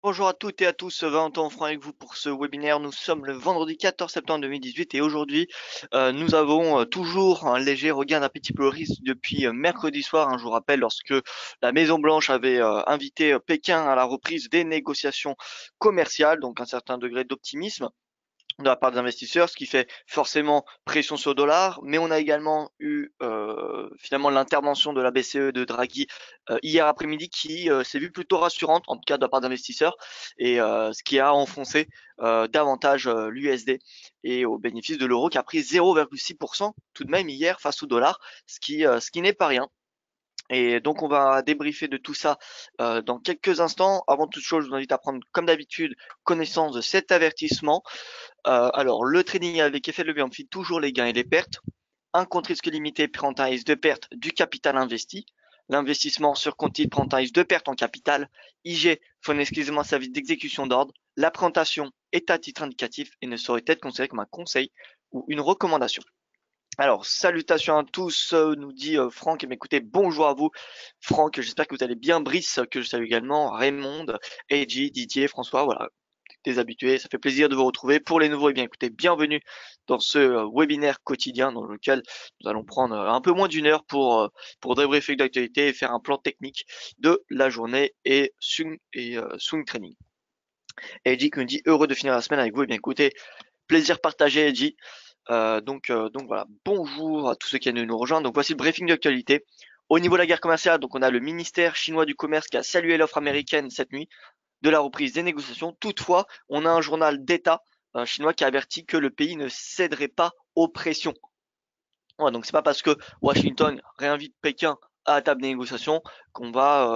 Bonjour à toutes et à tous, Valentin Franc avec vous pour ce webinaire. Nous sommes le vendredi 14 septembre 2018 et aujourd'hui, nous avons toujours un léger regain d'appétit pour le risque depuis mercredi soir, hein. Je vous rappelle, lorsque la Maison-Blanche avait invité Pékin à la reprise des négociations commerciales, donc un certain degré d'optimisme de la part des investisseurs, ce qui fait forcément pression sur le dollar, mais on a également eu finalement l'intervention de la BCE de Draghi hier après-midi qui s'est vue plutôt rassurante, en tout cas de la part d'investisseurs, et ce qui a enfoncé davantage l'USD et au bénéfice de l'euro qui a pris 0,6% tout de même hier face au dollar, ce qui n'est pas rien. Et donc on va débriefer de tout ça dans quelques instants. Avant toute chose, je vous invite à prendre comme d'habitude connaissance de cet avertissement. Alors, le trading avec effet de levier amplifie toujours les gains et les pertes. Un compte risque limité prend un risque de perte du capital investi. L'investissement sur compte titre prend un risque de perte en capital. IG fournit exclusivement un service d'exécution d'ordre. La présentation est à titre indicatif et ne saurait être considérée comme un conseil ou une recommandation. Alors, salutations à tous, nous dit Franck. Et écoutez, bonjour à vous, Franck. J'espère que vous allez bien. Brice, que je salue également. Raymond, Eiji, Didier, François, voilà, des habitués. Ça fait plaisir de vous retrouver. Pour les nouveaux, eh bien, écoutez, bienvenue dans ce webinaire quotidien dans lequel nous allons prendre un peu moins d'une heure pour débriefer d'actualité et faire un plan technique de la journée et swing training. Eiji qui nous dit heureux de finir la semaine avec vous. Eh bien, écoutez, plaisir partagé, Eiji. Donc voilà, bonjour à tous ceux qui viennent de nous rejoindre. Donc voici le briefing d'actualité. Au niveau de la guerre commerciale, donc on a le ministère chinois du commerce qui a salué l'offre américaine cette nuit de la reprise des négociations. Toutefois, on a un journal d'État chinois qui a averti que le pays ne céderait pas aux pressions. Ouais, donc c'est pas parce que Washington réinvite Pékin à la table des négociations qu'on va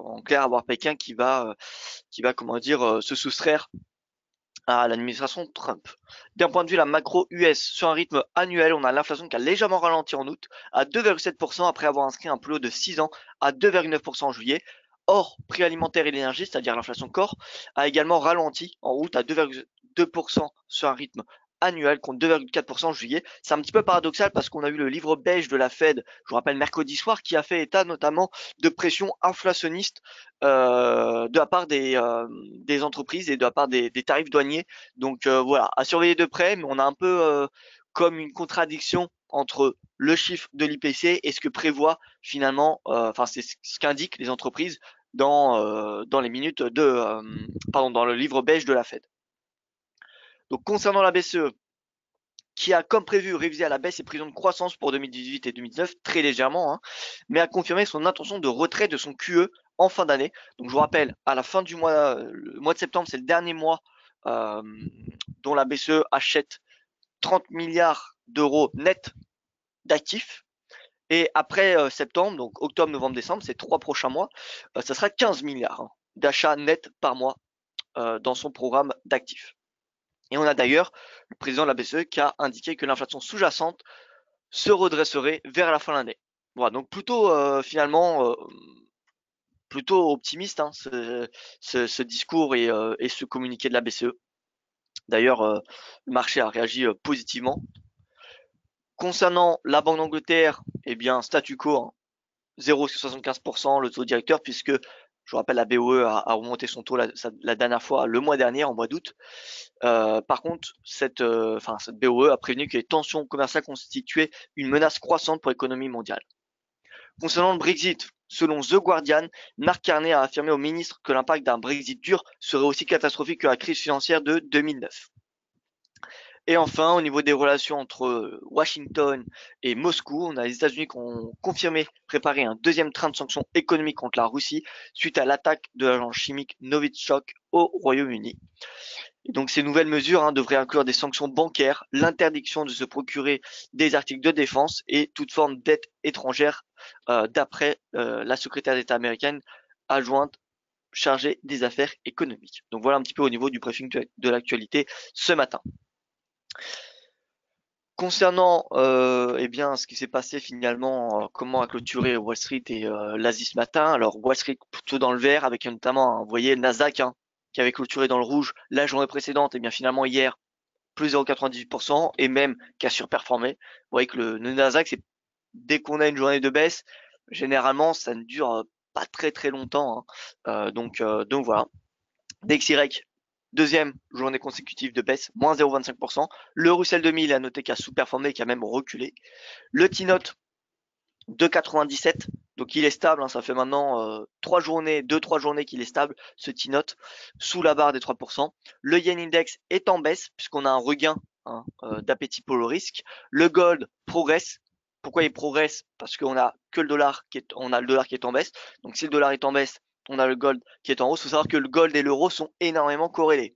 en clair avoir Pékin qui va comment dire se soustraire à l'administration Trump. D'un point de vue la macro US, sur un rythme annuel, on a l'inflation qui a légèrement ralenti en août à 2,7% après avoir inscrit un plus haut de 6 ans à 2,9% en juillet. Or, prix alimentaire et l'énergie, c'est-à-dire l'inflation corps, a également ralenti en août à 2,2% sur un rythme annuel contre 2,4% en juillet. C'est un petit peu paradoxal parce qu'on a eu le livre beige de la Fed, je vous rappelle mercredi soir, qui a fait état notamment de pression inflationniste de la part des entreprises et de la part des tarifs douaniers. Donc voilà, à surveiller de près, mais on a un peu comme une contradiction entre le chiffre de l'IPC et ce que prévoit finalement, enfin c'est ce qu'indiquent les entreprises dans les minutes pardon, dans le livre beige de la Fed. Donc concernant la BCE, qui a comme prévu révisé à la baisse ses prévisions de croissance pour 2018 et 2019 très légèrement, hein, mais a confirmé son intention de retrait de son QE en fin d'année. Donc je vous rappelle, à la fin du mois, le mois de septembre, c'est le dernier mois euh, dont la BCE achète 30 milliards d'euros net d'actifs. Et après septembre, donc octobre, novembre, décembre, ces 3 prochains mois, ça sera 15 milliards hein, d'achats nets par mois dans son programme d'actifs. Et on a d'ailleurs le président de la BCE qui a indiqué que l'inflation sous-jacente se redresserait vers la fin de l'année. Voilà, donc plutôt finalement plutôt optimiste hein, ce discours et ce communiqué de la BCE. D'ailleurs, le marché a réagi positivement. Concernant la Banque d'Angleterre, eh bien statu quo, hein, 0,75% le taux directeur, puisque je vous rappelle la BOE a remonté son taux la dernière fois le mois dernier, en mois d'août. Par contre, cette BOE a prévenu que les tensions commerciales constituaient une menace croissante pour l'économie mondiale. Concernant le Brexit, selon The Guardian, Mark Carney a affirmé au ministre que l'impact d'un Brexit dur serait aussi catastrophique que la crise financière de 2009. Et enfin, au niveau des relations entre Washington et Moscou, on a les États-Unis qui ont confirmé préparer un deuxième train de sanctions économiques contre la Russie suite à l'attaque de l'agence chimique Novichok au Royaume-Uni. Et donc ces nouvelles mesures hein, devraient inclure des sanctions bancaires, l'interdiction de se procurer des articles de défense et toute forme d'aide étrangère, d'après la secrétaire d'État américaine adjointe chargée des affaires économiques. Donc voilà un petit peu au niveau du briefing de l'actualité ce matin. Concernant eh bien ce qui s'est passé finalement, comment a clôturé Wall Street et l'Asie ce matin. Alors Wall Street plutôt dans le vert avec notamment, hein, vous voyez, le Nasdaq hein, qui avait clôturé dans le rouge la journée précédente. Et bien finalement hier plus 0,98% et même qui a surperformé. Vous voyez que le Nasdaq, c'est dès qu'on a une journée de baisse, généralement ça ne dure pas très très longtemps. Hein. Donc voilà. DXY, deuxième journée consécutive de baisse, moins 0,25%. Le Russell 2000 a noté qui a sous-performé et qui a même reculé. Le T-Note, 2,97, donc il est stable, hein, ça fait maintenant 3 journées, 2-3 journées qu'il est stable, ce T-Note, sous la barre des 3%. Le Yen Index est en baisse, puisqu'on a un regain d'appétit pour le risque. Le Gold progresse. Pourquoi il progresse? Parce qu'on a que le dollar on a le dollar qui est en baisse. Donc si le dollar est en baisse, on a le Gold qui est en hausse. Il faut savoir que le Gold et l'euro sont énormément corrélés.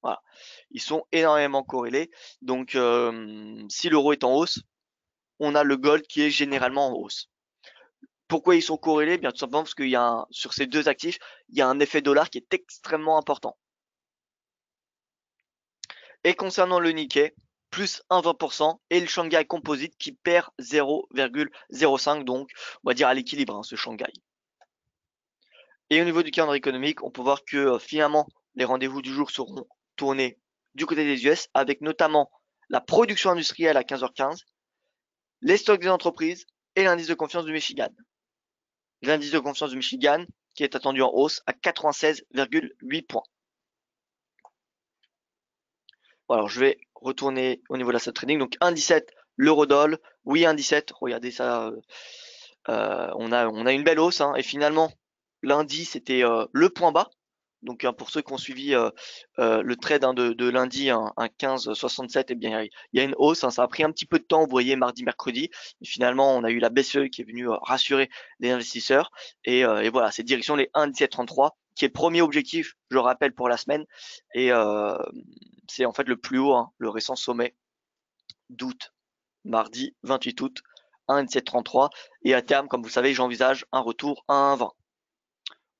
Voilà. Ils sont énormément corrélés. Donc si l'euro est en hausse, on a le Gold qui est généralement en hausse. Pourquoi ils sont corrélés? Bien tout simplement parce qu'il y a sur ces deux actifs, il y a un effet dollar qui est extrêmement important. Et concernant le Nikkei, plus 1,20% et le Shanghai Composite qui perd 0,05, donc on va dire à l'équilibre, hein, ce Shanghai. Et au niveau du calendrier économique, on peut voir que finalement les rendez-vous du jour seront tournés du côté des US, avec notamment la production industrielle à 15h15, les stocks des entreprises et l'indice de confiance du Michigan. L'indice de confiance du Michigan qui est attendu en hausse à 96,8 points. Bon, alors je vais retourner au niveau de la sub trading. Donc 1,17 l'eurodoll, oui 1,17. Regardez ça, on a une belle hausse, hein, et finalement lundi c'était le point bas. Donc pour ceux qui ont suivi le trade, hein, de lundi, un 15,67, eh bien il y a une hausse, hein, ça a pris un petit peu de temps, vous voyez, mardi, mercredi, mais finalement on a eu la BCE qui est venue rassurer les investisseurs, et voilà, c'est direction les 1,1733 qui est le premier objectif, je rappelle, pour la semaine, et c'est en fait le plus haut, hein, le récent sommet d'août, mardi 28 août, 1,1733, et à terme, comme vous savez, j'envisage un retour à 1,20.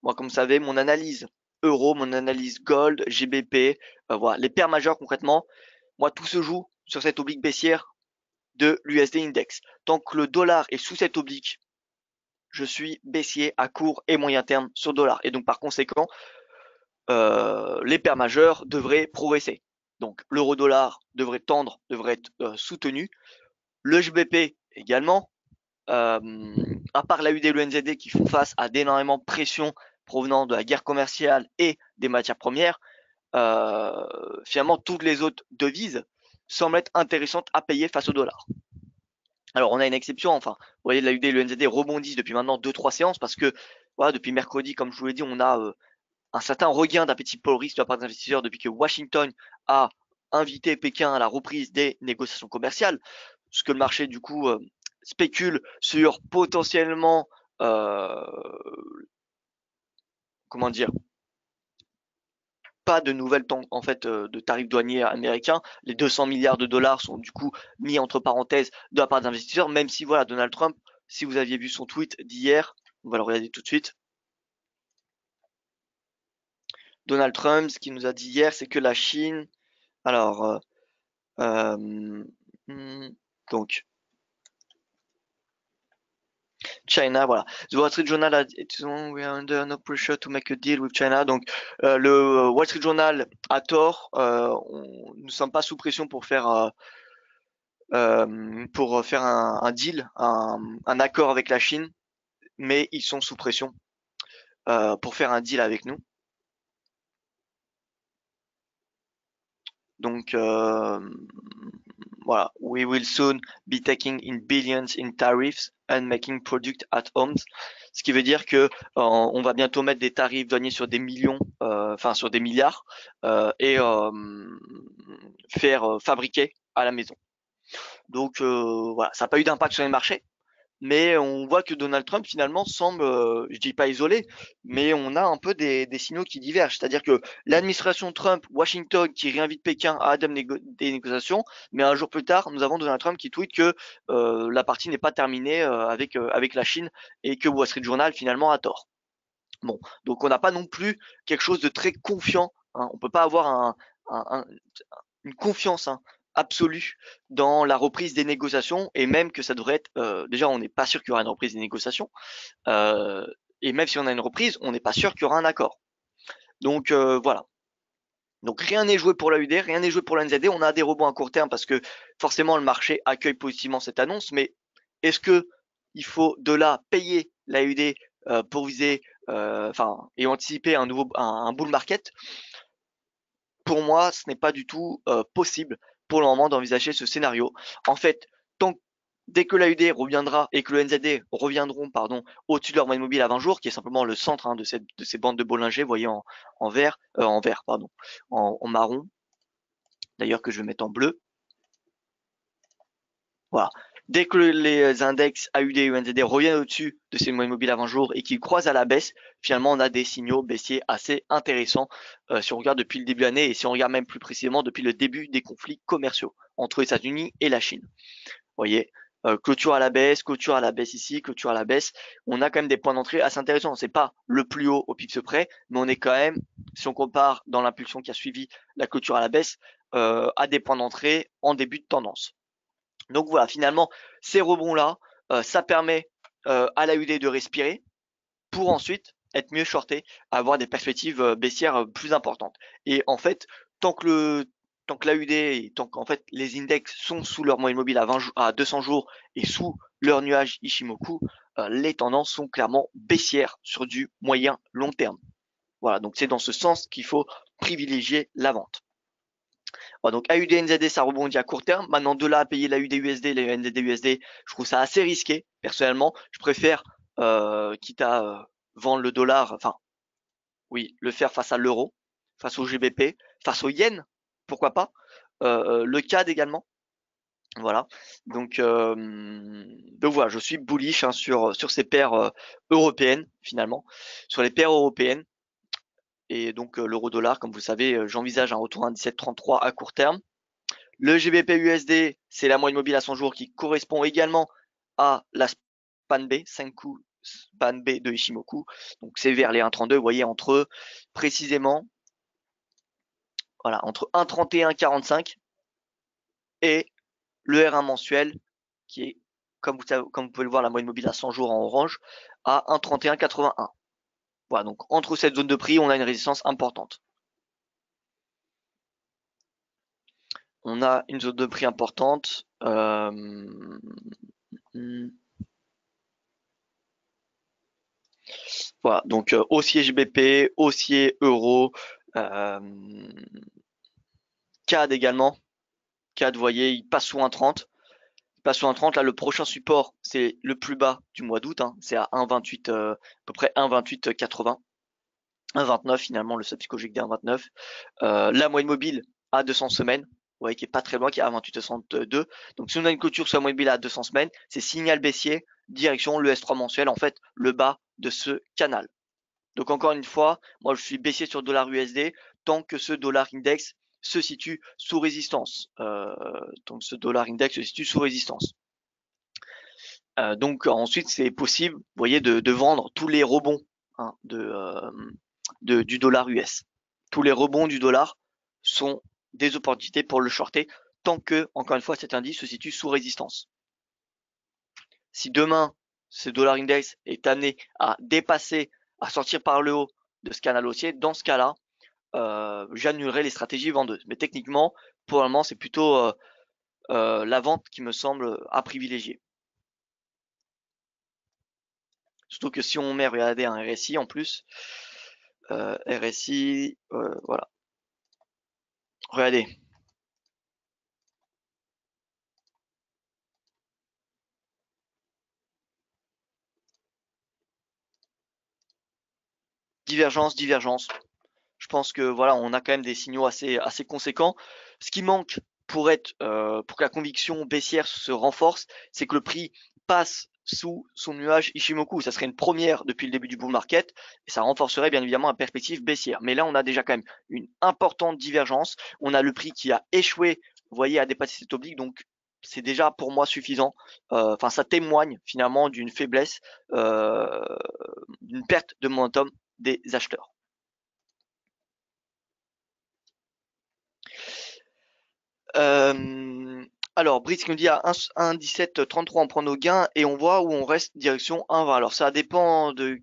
Moi, comme vous savez, mon analyse euro, mon analyse gold, GBP, voilà, les paires majeures concrètement, moi tout se joue sur cette oblique baissière de l'USD Index. Tant que le dollar est sous cette oblique, je suis baissier à court et moyen terme sur le dollar. Et donc par conséquent, les paires majeures devraient progresser. Donc l'euro-dollar devrait tendre, devrait être soutenu. Le GBP également. À part la UD et le NZD qui font face à d'énormément de pression provenant de la guerre commerciale et des matières premières, finalement toutes les autres devises semblent être intéressantes à payer face au dollar. Alors on a une exception, enfin, vous voyez, la UD et le NZD rebondissent depuis maintenant 2-3 séances parce que voilà, depuis mercredi, comme je vous l'ai dit, on a un certain regain d'appétit pour le risque de la part des investisseurs depuis que Washington a invité Pékin à la reprise des négociations commerciales, ce que le marché du coup spécule sur potentiellement, comment dire, pas de nouvelles en fait de tarifs douaniers américains. Les 200 milliards de dollars sont du coup mis entre parenthèses de la part des investisseurs, même si voilà, Donald Trump, si vous aviez vu son tweet d'hier, on va le regarder tout de suite. Donald Trump, ce qu'il nous a dit hier, c'est que la Chine, alors donc China, voilà. The Wall Street Journal a dit we are under no pressure to make a deal with China. Donc le Wall Street Journal a tort. Nous ne sommes pas sous pression pour faire un deal, un accord avec la Chine, mais ils sont sous pression pour faire un deal avec nous. Donc voilà, we will soon be taking in billions in tariffs and making product at homes. Ce qui veut dire que on va bientôt mettre des tarifs douaniers sur des millions, enfin sur des milliards, et faire fabriquer à la maison. Donc voilà, ça n'a pas eu d'impact sur les marchés, mais on voit que Donald Trump finalement semble, je dis pas isolé, mais on a un peu des signaux qui divergent. C'est-à-dire que l'administration Trump, Washington, qui réinvite Pékin à des négociations, mais un jour plus tard, nous avons Donald Trump qui tweet que la partie n'est pas terminée avec la Chine et que Wall Street Journal finalement a tort. Bon, donc on n'a pas non plus quelque chose de très confiant, hein. On peut pas avoir une confiance, hein, absolue dans la reprise des négociations, et même que ça devrait être déjà on n'est pas sûr qu'il y aura une reprise des négociations, et même si on a une reprise, on n'est pas sûr qu'il y aura un accord. Donc voilà. Donc rien n'est joué pour la UD, rien n'est joué pour la NZD. On a des rebonds à court terme parce que forcément le marché accueille positivement cette annonce, mais est-ce que il faut de là payer la UD pour viser et anticiper un bull market? pour moi, ce n'est pas du tout possible pour le moment d'envisager ce scénario. En fait, dès que l'AUD reviendra et que le NZD reviendront au-dessus de leur moyenne mobile à 20 jours, qui est simplement le centre de ces bandes de Bollinger, vous voyez en vert, en marron, d'ailleurs que je vais mettre en bleu. Voilà. Dès que les index AUD et UNZD reviennent au-dessus de ces moyennes mobiles à 20 jours et qu'ils croisent à la baisse, finalement, on a des signaux baissiers assez intéressants si on regarde depuis le début de l'année et si on regarde même plus précisément depuis le début des conflits commerciaux entre les États-Unis et la Chine. Vous voyez, clôture à la baisse ici, clôture à la baisse. On a quand même des points d'entrée assez intéressants. C'est pas le plus haut au pips près, mais on est quand même, si on compare dans l'impulsion qui a suivi la clôture à la baisse, à des points d'entrée en début de tendance. Donc voilà, finalement, ces rebonds-là, ça permet à l'AUD de respirer pour ensuite être mieux shorté, avoir des perspectives baissières plus importantes. Et en fait, tant que l'AUD et tant qu'en fait les index sont sous leur moyenne mobile à 200 jours et sous leur nuage Ishimoku, les tendances sont clairement baissières sur du moyen long terme. Voilà, donc c'est dans ce sens qu'il faut privilégier la vente. Voilà, donc AUD NZD ça rebondit à court terme. Maintenant de là à payer l'AUD USD, les NZD USD, je trouve ça assez risqué personnellement. Je préfère quitte à vendre le dollar, enfin oui, le faire face à l'euro, face au GBP, face au yen, pourquoi pas. Le CAD également. Voilà. Donc voilà, je suis bullish sur ces paires européennes finalement, sur les paires européennes. Et donc l'euro-dollar, comme vous savez, j'envisage un retour à 17,33 à court terme. Le GBP USD, c'est la moyenne mobile à 100 jours qui correspond également à la span B, Senkou span B de Ishimoku. Donc c'est vers les 1,32, vous voyez, précisément, voilà, entre 1,31 et 45 et le R1 mensuel qui est, comme vous pouvez le voir, la moyenne mobile à 100 jours en orange, à 1,31,81. Voilà, donc entre cette zone de prix, on a une résistance importante. On a une zone de prix importante. Voilà, donc haussier GBP, haussier euro, CAD également. CAD, vous voyez, il passe sous 1,30. Il passe sous 1,30. Là, le prochain support, c'est le plus bas du mois d'août. Hein, c'est à 1,28, à peu près 1,28,80. 1,29 finalement, le seuil psychologique des 1,29. La moyenne mobile à 200 semaines. Vous voyez qui est pas très loin, qui est à 28,62. Donc si on a une clôture sur la moyenne mobile à 200 semaines, c'est signal baissier, direction le S3 mensuel, en fait, le bas de ce canal. Donc encore une fois, moi je suis baissier sur dollar USD tant que ce dollar index se situe sous résistance. Donc ce dollar index se situe sous résistance. Donc ensuite c'est possible, vous voyez, de vendre tous les rebonds hein, du dollar US. Tous les rebonds du dollar sont des opportunités pour le shorter tant que, encore une fois, cet indice se situe sous résistance. Si demain ce dollar index est amené à dépasser, à sortir par le haut de ce canal haussier, dans ce cas-là, j'annulerai les stratégies vendeuses. Mais techniquement, pour le moment, c'est plutôt la vente qui me semble à privilégier. Surtout que si on met, regardez, un RSI en plus, RSI, voilà. Regardez. Divergence, divergence. Je pense que voilà, on a quand même des signaux assez conséquents. Ce qui manque pour que la conviction baissière se renforce, c'est que le prix passe sous son nuage Ishimoku. Ça serait une première depuis le début du bull market et ça renforcerait bien évidemment la perspective baissière. Mais là, on a déjà quand même une importante divergence. On a le prix qui a échoué, vous voyez, à dépasser cette oblique. Donc, c'est déjà pour moi suffisant. Enfin, ça témoigne finalement d'une faiblesse, d'une perte de momentum des acheteurs. Alors, Brice nous dit à 1,1733 on prend nos gains et on voit où on reste direction 1,20. Alors ça dépend de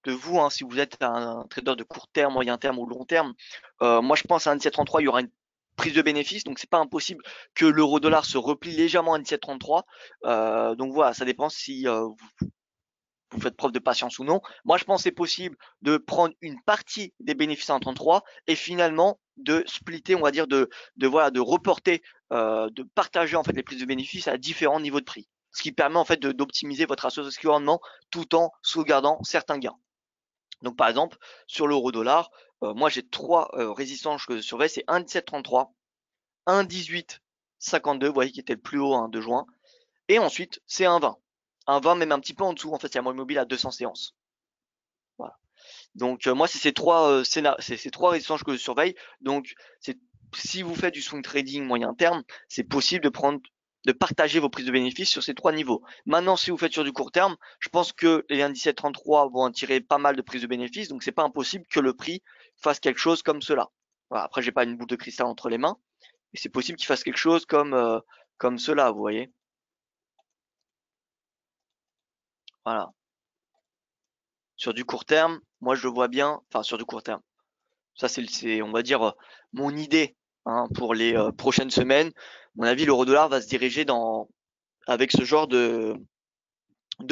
vous, hein, si vous êtes un trader de court terme, moyen terme ou long terme. Moi je pense à 1,1733 il y aura une prise de bénéfice, donc c'est pas impossible que l'euro dollar se replie légèrement à 1,1733. Donc voilà, ça dépend si vous faites preuve de patience ou non. Moi je pense que c'est possible de prendre une partie des bénéfices à 1,33 et finalement de splitter, on va dire, voilà, de reporter, de partager en fait les prises de bénéfices à différents niveaux de prix. Ce qui permet en fait d'optimiser votre association de rendement tout en sauvegardant certains gains. Donc par exemple, sur l'euro-dollar, moi j'ai trois résistances que je surveille, c'est 1,1733, 1,1852, vous voyez qui était le plus haut de juin, et ensuite c'est 1,20. 1,20 même un petit peu en dessous, en fait, il y a moins mobile à 200 séances. Voilà. Donc moi c'est ces trois ces trois résistances que je surveille. Donc si vous faites du swing trading moyen terme, c'est possible de partager vos prises de bénéfices sur ces trois niveaux. Maintenant, si vous faites sur du court terme, je pense que les 1,1733 vont en tirer pas mal de prises de bénéfices, donc c'est pas impossible que le prix fasse quelque chose comme cela. Voilà. Après, j'ai pas une boule de cristal entre les mains, mais c'est possible qu'il fasse quelque chose comme cela, vous voyez. Voilà. Sur du court terme, moi je le vois bien, enfin sur du court terme. Ça, c'est, on va dire, mon idée pour les prochaines semaines. À mon avis, l'euro-dollar va se diriger avec ce genre de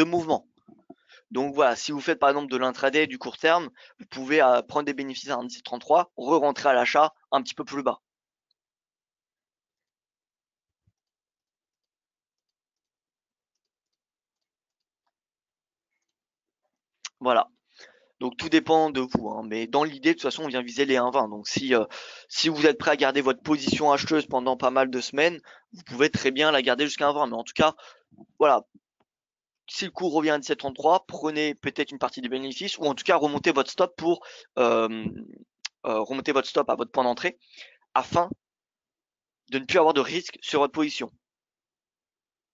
mouvement. Donc voilà, si vous faites par exemple de l'intraday du court terme, vous pouvez prendre des bénéfices à 1,1733, re-rentrer à l'achat un petit peu plus bas. Voilà. Donc tout dépend de vous, mais dans l'idée, de toute façon, on vient viser les 1,20. Donc si vous êtes prêt à garder votre position acheteuse pendant pas mal de semaines, vous pouvez très bien la garder jusqu'à 1,20. Mais en tout cas, voilà, si le cours revient à 17,33, prenez peut-être une partie des bénéfices ou en tout cas remontez votre stop pour remonter votre stop à votre point d'entrée afin de ne plus avoir de risque sur votre position.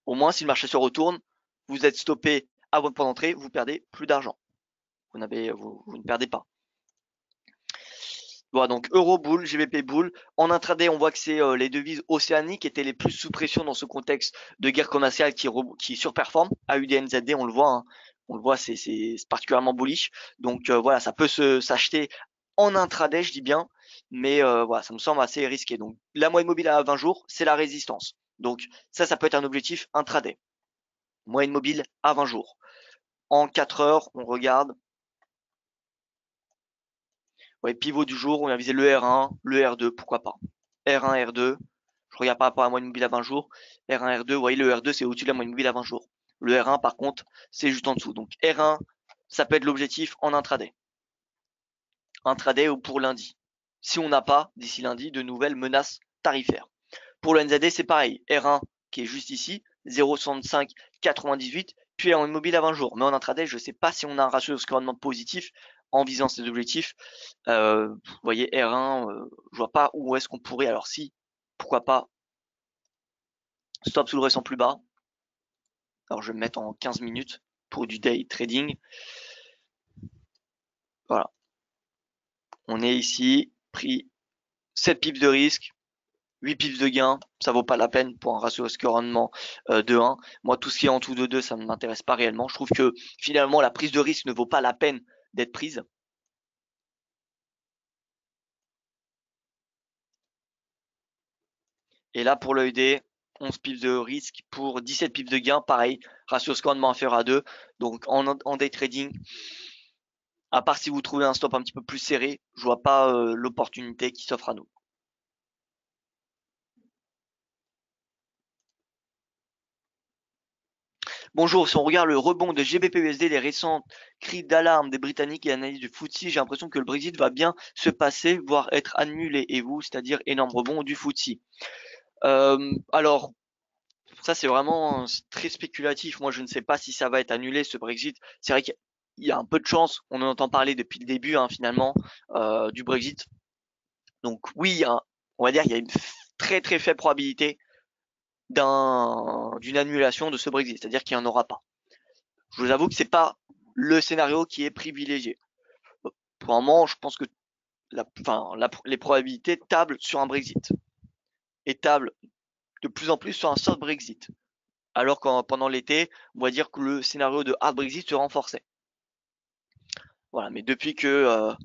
Au moins, si le marché se retourne, vous êtes stoppé à votre point d'entrée, vous perdez plus d'argent. Vous ne perdez pas. Voilà, donc euro bull, GBP bull. En intraday, on voit que c'est les devises océaniques qui étaient les plus sous pression dans ce contexte de guerre commerciale qui surperforme. AUD, NZD, on le voit. On le voit, c'est particulièrement bullish. Donc voilà, ça peut s'acheter en intraday, je dis bien, mais voilà, ça me semble assez risqué. Donc la moyenne mobile à 20 jours, c'est la résistance. Donc ça peut être un objectif intraday. Moyenne mobile à 20 jours. En 4 heures, on regarde. Ouais, pivot du jour, on vient viser le R1, le R2, pourquoi pas. R1, R2, je regarde par rapport à la moyenne mobile à 20 jours. R1, R2, vous voyez, le R2, c'est au-dessus de la moyenne mobile à 20 jours. Le R1, par contre, c'est juste en dessous. Donc R1, ça peut être l'objectif en intraday. Intraday ou pour lundi. Si on n'a pas, d'ici lundi, de nouvelles menaces tarifaires. Pour le NZD, c'est pareil. R1, qui est juste ici, 0,6598, puis en mobile à 20 jours. Mais en intraday, je ne sais pas si on a un ratio de scorement positif en visant ces objectifs. Vous voyez, R1, je vois pas où est-ce qu'on pourrait. Alors si, pourquoi pas, stop sous le récent plus bas. Alors je vais me mettre en 15 minutes pour du day trading. Voilà. On est ici, pris 7 pips de risque, 8 pips de gain, ça vaut pas la peine pour un ratio risque-rendement de 1. Moi, tout ce qui est en dessous de 2, ça ne m'intéresse pas réellement. Je trouve que finalement, la prise de risque ne vaut pas la peine d'être prise. Et là, pour l'ED, 11 pips de risque pour 17 pips de gain. Pareil, ratio score inférieur à 2. Donc en day trading, à part si vous trouvez un stop un petit peu plus serré, je vois pas l'opportunité qui s'offre à nous. Bonjour, si on regarde le rebond de GBP-USD, les récents cris d'alarme des Britanniques et l'analyse du FTSE, j'ai l'impression que le Brexit va bien se passer, voire être annulé. Et vous, c'est-à-dire énorme rebond du FTSE. Alors, ça c'est vraiment très spéculatif. Moi, je ne sais pas si ça va être annulé ce Brexit. C'est vrai qu'il y a un peu de chance. On en entend parler depuis le début, finalement, du Brexit. Donc oui, on va dire qu'il y a une très très faible probabilité d'une annulation de ce Brexit, c'est-à-dire qu'il n'y en aura pas. Je vous avoue que c'est pas le scénario qui est privilégié. Pour un moment, je pense que les probabilités tablent sur un Brexit et tablent de plus en plus sur un soft Brexit. Alors que pendant l'été, on va dire que le scénario de hard Brexit se renforçait. Voilà, mais depuis que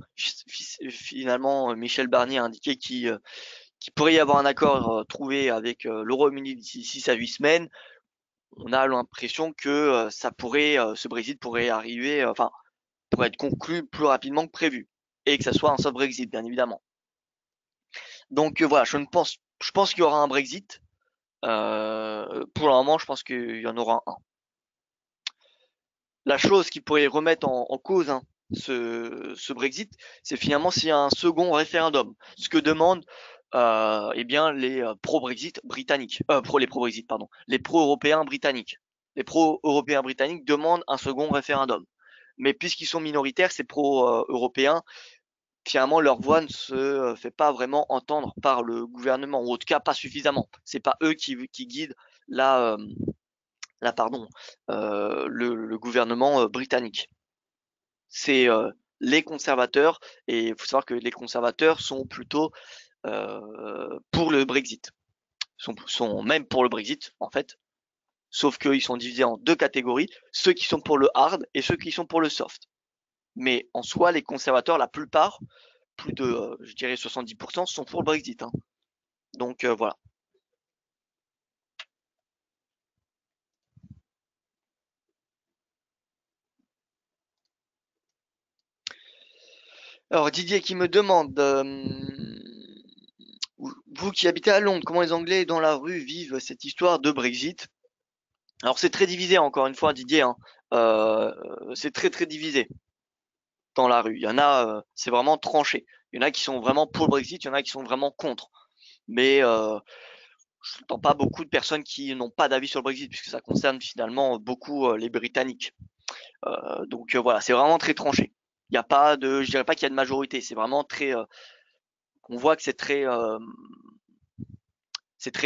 finalement Michel Barnier a indiqué qu'il pourrait y avoir un accord trouvé avec le Royaume-Uni d'ici 6 à 8 semaines, on a l'impression que ce Brexit pourrait arriver, pourrait être conclu plus rapidement que prévu. Et que ça soit un soft Brexit, bien évidemment. Donc voilà, je pense qu'il y aura un Brexit. Pour le moment, je pense qu'il y en aura un. La chose qui pourrait remettre en cause, hein, ce Brexit, c'est finalement s'il y a un second référendum. Ce que demandent eh bien les pro-Brexit britanniques, les pro-Brexit, pardon, les pro-européens britanniques. Les pro-européens britanniques demandent un second référendum. Mais puisqu'ils sont minoritaires, ces pro-européens, finalement leur voix ne se fait pas vraiment entendre par le gouvernement, ou en tout cas pas suffisamment. C'est pas eux qui guident la, pardon, le gouvernement britannique. C'est les conservateurs, et il faut savoir que les conservateurs sont plutôt pour le Brexit, sont même pour le Brexit en fait, sauf qu'ils sont divisés en deux catégories, ceux qui sont pour le hard et ceux qui sont pour le soft. Mais en soi, les conservateurs, la plupart, plus de, je dirais 70%, sont pour le Brexit, hein. Donc voilà. Alors Didier qui me demande, vous qui habitez à Londres, comment les Anglais dans la rue vivent cette histoire de Brexit? Alors c'est très divisé encore une fois Didier, hein. Euh, c'est très divisé dans la rue. Il y en a, c'est vraiment tranché. Il y en a qui sont vraiment pour le Brexit, il y en a qui sont vraiment contre. Mais je n'entends pas beaucoup de personnes qui n'ont pas d'avis sur le Brexit puisque ça concerne finalement beaucoup les Britanniques. Donc voilà, c'est vraiment très tranché. Il n'y a pas de, je dirais pas qu'il y a de majorité. C'est vraiment très, on voit que c'est très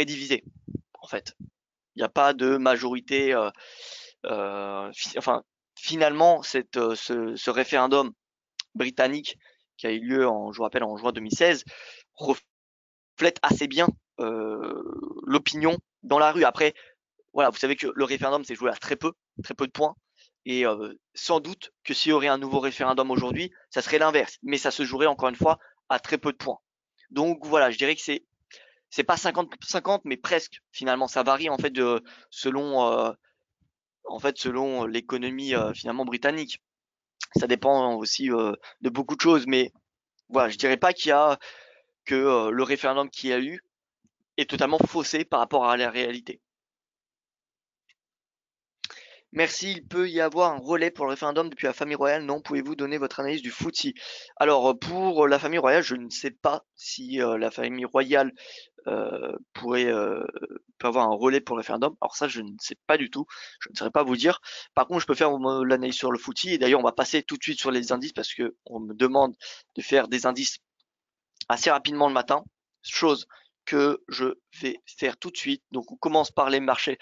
divisé en fait. Il n'y a pas de majorité. Enfin, finalement, ce référendum britannique qui a eu lieu je vous rappelle, en juin 2016, reflète assez bien l'opinion dans la rue. Après, voilà, vous savez que le référendum s'est joué à très peu de points. Et sans doute que s'il y aurait un nouveau référendum aujourd'hui, ça serait l'inverse. Mais ça se jouerait encore une fois à très peu de points. Donc voilà, je dirais que c'est pas 50-50, mais presque. Finalement, ça varie en fait selon selon l'économie finalement britannique. Ça dépend aussi de beaucoup de choses, mais voilà, je dirais pas qu'il y a que le référendum qu'il y a eu est totalement faussé par rapport à la réalité. Merci, il peut y avoir un relais pour le référendum depuis la famille royale. Non, pouvez-vous donner votre analyse du footy? Alors, pour la famille royale, je ne sais pas si la famille royale pourrait peut avoir un relais pour le référendum. Alors ça, je ne sais pas du tout. Je ne saurais pas vous dire. Par contre, je peux faire l'analyse sur le footy. Et d'ailleurs, on va passer tout de suite sur les indices parce que on me demande de faire des indices assez rapidement le matin, chose que je vais faire tout de suite. Donc on commence par les marchés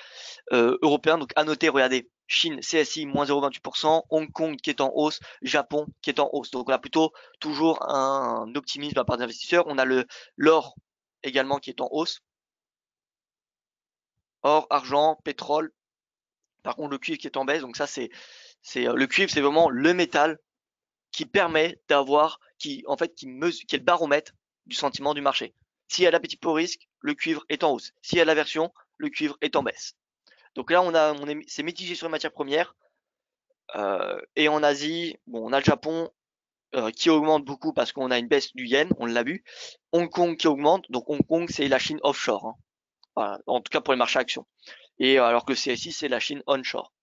européens. Donc à noter, regardez, Chine, CSI, moins 0,28%, Hong Kong qui est en hausse, Japon qui est en hausse. Donc on a plutôt toujours un optimisme de la part des investisseurs. On a l'or également qui est en hausse. Or, argent, pétrole. Par contre, le cuivre qui est en baisse. Donc ça, le cuivre, c'est vraiment le métal qui permet d'avoir, qui en fait, qui est le baromètre du sentiment du marché. S'il y a l'appétit pour risque, le cuivre est en hausse. S'il y a l'aversion, le cuivre est en baisse. Donc là, c'est mitigé sur les matières premières. Et en Asie, bon, on a le Japon qui augmente beaucoup parce qu'on a une baisse du yen, on l'a vu. Hong Kong qui augmente, donc Hong Kong c'est la Chine offshore, hein. Voilà, en tout cas pour les marchés actions. Et alors que le CSI c'est la Chine onshore.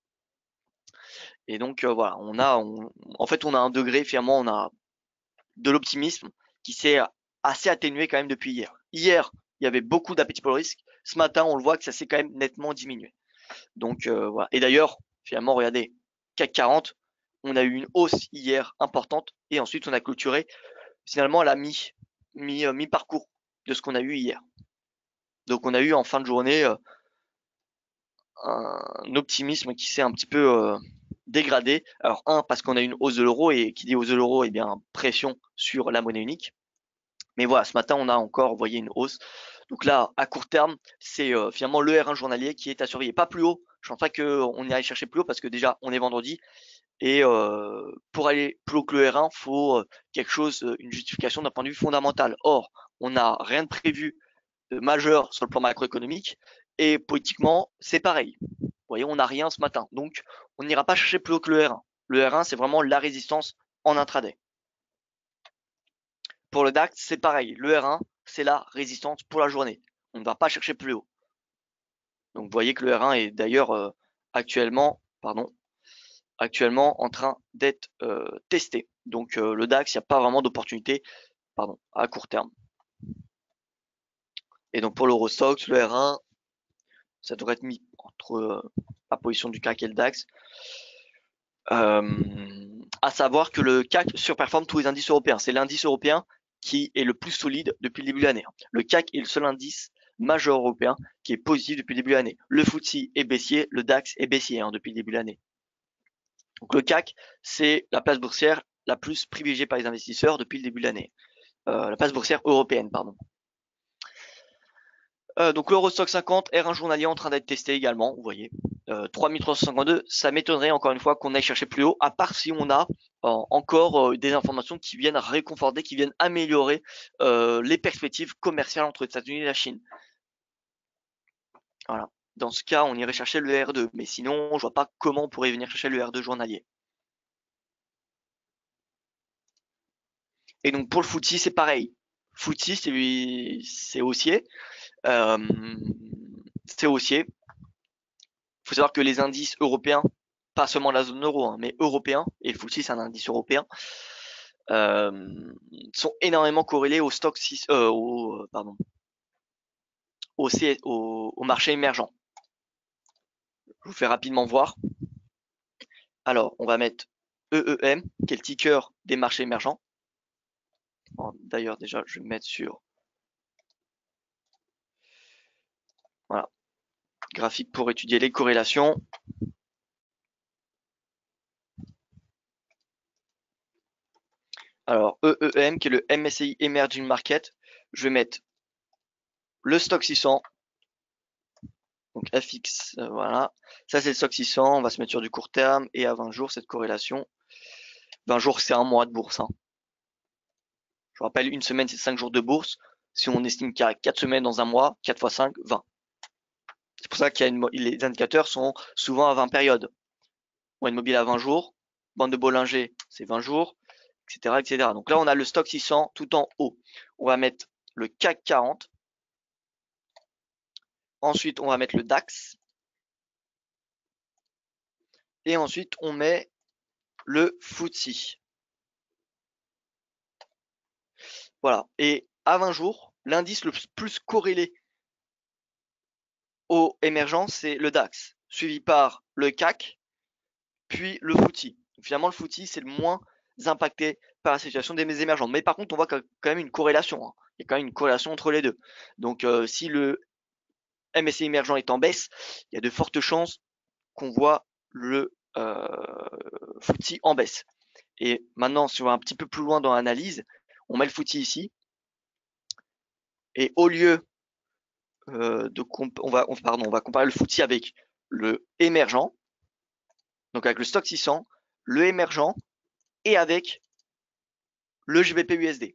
Et donc voilà, en fait on a un degré finalement, on a de l'optimisme qui s'est assez atténué quand même depuis hier. Hier, il y avait beaucoup d'appétit pour le risque. Ce matin, on le voit que ça s'est quand même nettement diminué. Donc voilà. Et d'ailleurs, finalement, regardez, CAC 40, on a eu une hausse hier importante et ensuite on a clôturé finalement à la mi-parcours de ce qu'on a eu hier. Donc on a eu en fin de journée un optimisme qui s'est un petit peu dégradé. Alors parce qu'on a eu une hausse de l'euro et qui dit hausse de l'euro, eh bien pression sur la monnaie unique. Mais voilà, ce matin on a encore voyé une hausse. Donc là, à court terme, c'est finalement le R1 journalier qui est à surveiller. Pas plus haut. Je pense pas qu'on y aille chercher plus haut parce que déjà on est vendredi et pour aller plus haut que le R1, faut quelque chose, une justification d'un point de vue fondamental. Or, on n'a rien de prévu de majeur sur le plan macroéconomique et politiquement, c'est pareil. Vous voyez, on n'a rien ce matin. Donc, on n'ira pas chercher plus haut que le R1. Le R1, c'est vraiment la résistance en intraday. Pour le DAX, c'est pareil. Le R1, c'est la résistance pour la journée. On ne va pas chercher plus haut. Donc vous voyez que le R1 est d'ailleurs actuellement en train d'être testé. Donc le DAX, il n'y a pas vraiment d'opportunité à court terme. Et donc pour l'Eurostoxx, le R1, ça devrait être mis entre la position du CAC et le DAX. À savoir que le CAC surperforme tous les indices européens. C'est l'indice européen qui est le plus solide depuis le début de l'année. Le CAC est le seul indice majeur européen qui est positif depuis le début de l'année. Le FTSE est baissier, le DAX est baissier depuis le début de l'année. Donc le CAC, c'est la place boursière la plus privilégiée par les investisseurs depuis le début de l'année. La place boursière européenne, pardon. Donc l'Eurostoxx 50, R1 journalier en train d'être testé également, vous voyez. 3352, ça m'étonnerait encore une fois qu'on aille chercher plus haut, à part si on a encore des informations qui viennent réconforter, qui viennent améliorer les perspectives commerciales entre les États-Unis et la Chine. Voilà. Dans ce cas, on irait chercher le R2, mais sinon, je vois pas comment on pourrait venir chercher le R2 journalier. Et donc pour le FTSE, c'est pareil. FTSE, c'est haussier. C'est haussier. Il faut savoir que les indices européens, pas seulement la zone euro, mais européens, et le FTSE c'est un indice européen, sont énormément corrélés au stock 6, au marché émergent. Je vous fais rapidement voir. Alors, on va mettre EEM, qui est le ticker des marchés émergents. D'ailleurs, déjà, je vais me mettre sur voilà, graphique pour étudier les corrélations. Alors, EEM, qui est le MSCI Emerging Market, je vais mettre le stock 600. Donc FX, voilà. Ça, c'est le stock 600. On va se mettre sur du court terme et à 20 jours, cette corrélation. 20 jours, c'est un mois de bourse. Je rappelle, une semaine, c'est 5 jours de bourse. Si on estime qu'il y a 4 semaines dans un mois, 4 x 5, 20. C'est pour ça qu'il y a les indicateurs sont souvent à 20 périodes. Moyenne mobile à 20 jours, bande de Bollinger, c'est 20 jours, etc., etc. Donc là, on a le stock 600 tout en haut. On va mettre le CAC 40. Ensuite, on va mettre le DAX. Et ensuite, on met le FTSE. Voilà. Et à 20 jours, l'indice le plus corrélé au émergent, c'est le DAX, suivi par le CAC, puis le FTSE. Finalement, le FTSE, c'est le moins impacté par la situation des émergents. Mais par contre, on voit quand même une corrélation. Il y a quand même une corrélation entre les deux. Donc, si le MSCI émergent est en baisse, il y a de fortes chances qu'on voit le FTSE en baisse. Et maintenant, si on va un petit peu plus loin dans l'analyse, on met le FTSE ici. Et au lieu on va comparer le FTSE avec le émergent, donc avec le stock 600, le émergent et avec le GBP-USD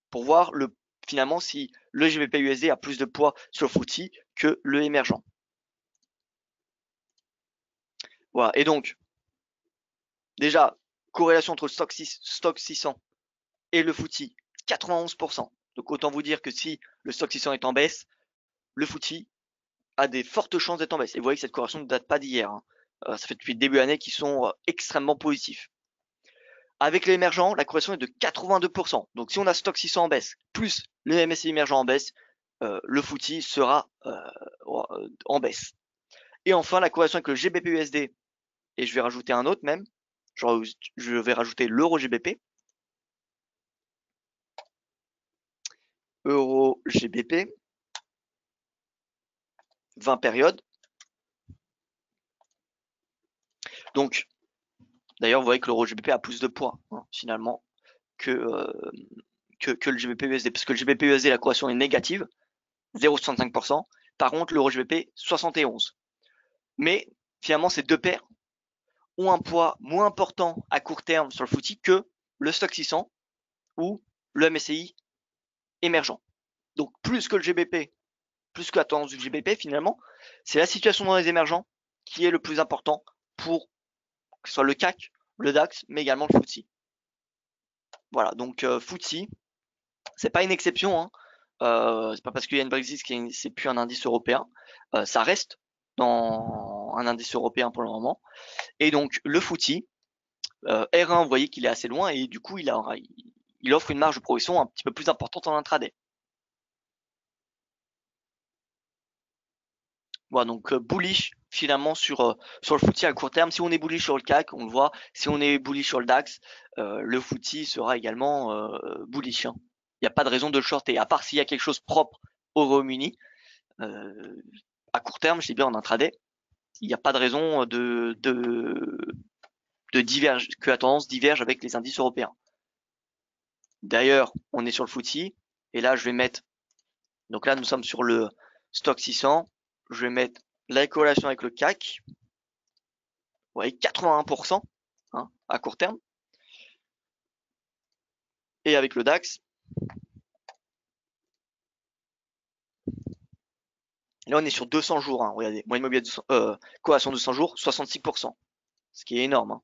pour voir finalement si le GBP-USD a plus de poids sur le FTSE que le émergent. Voilà, et donc déjà corrélation entre le stock 600 et le FTSE 91%. Donc autant vous dire que si le stock 600 est en baisse, le FTSE a des fortes chances d'être en baisse. Et vous voyez que cette corrélation ne date pas d'hier. Ça fait depuis le début de l'année qu'ils sont extrêmement positifs. Avec l'émergent, la corrélation est de 82%. Donc si on a stock 600 en baisse, plus le MSCI émergent en baisse, le FTSE sera en baisse. Et enfin, la corrélation avec le GBP-USD, et je vais rajouter un autre même, je vais rajouter l'euro-GBP. Euro-GBP, 20 périodes. Donc, d'ailleurs, vous voyez que l'euro GBP a plus de poids, finalement, que le GBP-USD. Parce que le GBP-USD, la corrélation est négative, 0,65%. Par contre, l'euro GBP, 71. Mais finalement, ces deux paires ont un poids moins important à court terme sur le FTSE que le stock 600 ou le MSCI émergent. Donc, plus que le GBP, plus que la tendance du GBP, finalement, c'est la situation dans les émergents qui est le plus important pour que ce soit le CAC, le DAX, mais également le FTSE. Voilà, donc FTSE, c'est pas une exception. c'est pas parce qu'il y a une Brexit que c'est plus un indice européen. Ça reste dans un indice européen pour le moment. Et donc le FTSE R1, vous voyez qu'il est assez loin et du coup il offre une marge de progression un petit peu plus importante en intraday. Voilà, donc bullish finalement sur le FTSE à court terme. Si on est bullish sur le CAC, on le voit. Si on est bullish sur le DAX, le FTSE sera également bullish, hein. Il n'y a pas de raison de le shorter, à part s'il y a quelque chose propre au Royaume-Uni. À court terme, je dis bien en intraday, il n'y a pas de raison que la tendance diverge avec les indices européens. D'ailleurs, on est sur le FTSE, et là je vais mettre, donc là nous sommes sur le stock 600, je vais mettre la corrélation avec le CAC, vous voyez 81%, hein, à court terme, et avec le DAX, là on est sur 200 jours, hein, regardez, moyenne mobile corrélation 200 jours, 66%, ce qui est énorme, hein.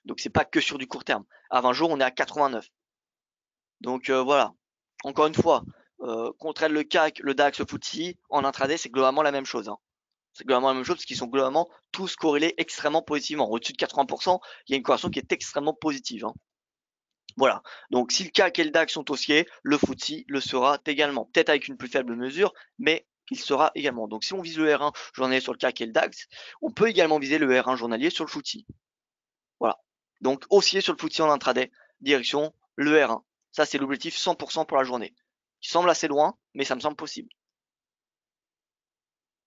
Donc c'est pas que sur du court terme. À 20 jours, on est à 89. Donc voilà. Encore une fois, qu'on traite le CAC, le DAX, le FTSE, en intraday, c'est globalement la même chose, hein. C'est globalement la même chose parce qu'ils sont globalement tous corrélés extrêmement positivement. Au-dessus de 80%, il y a une corrélation qui est extrêmement positive, hein. Voilà. Donc si le CAC et le DAX sont haussiers, le FTSE le sera également. Peut-être avec une plus faible mesure, mais il sera également. Donc si on vise le R1 journalier sur le CAC et le DAX, on peut également viser le R1 journalier sur le FTSE. Voilà. Donc haussier sur le FTSE en intraday, direction le R1. Ça, c'est l'objectif 100% pour la journée. Il semble assez loin, mais ça me semble possible.